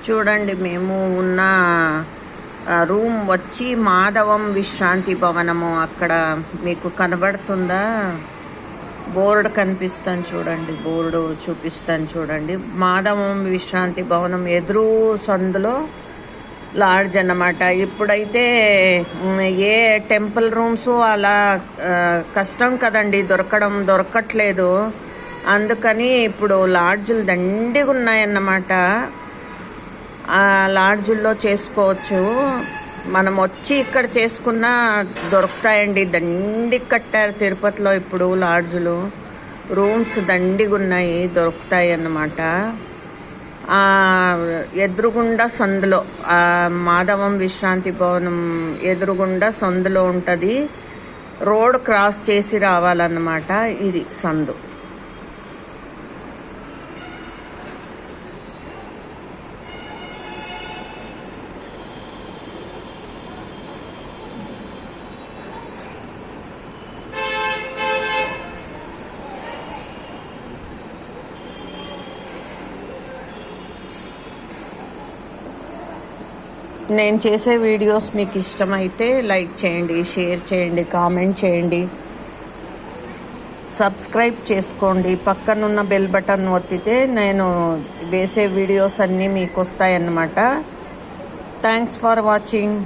చూడండి, మేము ఉన్న రూమ్ వచ్చి మాధవం విశ్రాంతి భవనము. అక్కడ మీకు కనబడుతుందా? బోర్డు కనిపిస్తాను చూడండి, బోర్డు చూపిస్తాను చూడండి. మాధవం విశ్రాంతి భవనం ఎదురు సందులో లాడ్జ్ అన్నమాట. ఇప్పుడైతే ఏ టెంపుల్ రూమ్స్ అలా కష్టం కదండి, దొరకట్లేదు. అందుకని ఇప్పుడు లాడ్జులు దండిగా ఉన్నాయన్నమాట. ఆ లాడ్జుల్లో చేసుకోవచ్చు. మనం వచ్చి ఇక్కడ చేసుకున్నా దొరుకుతాయండి. దండిగా కట్టారు తిరుపతిలో ఇప్పుడు లాడ్జులు. రూమ్స్ దండిగా ఉన్నాయి, దొరుకుతాయి అన్నమాట. ఎదురుగుండా సందులో మాధవం విశ్రాంతి భవనం ఎదురుగుండా సందులో ఉంటుంది. రోడ్ క్రాస్ చేసి రావాలన్నమాట. ఇది సందు. నేను చేసే వీడియోస్ మీకు ఇష్టమైతే లైక్ చేయండి, షేర్ చేయండి, కామెంట్ చేయండి, సబ్స్క్రైబ్ చేసుకోండి. పక్కనున్న బెల్ బటన్ ఒత్తితే నేను వేసే వీడియోస్ అన్నీ మీకు వస్తాయన్నమాట. Thanks for watching.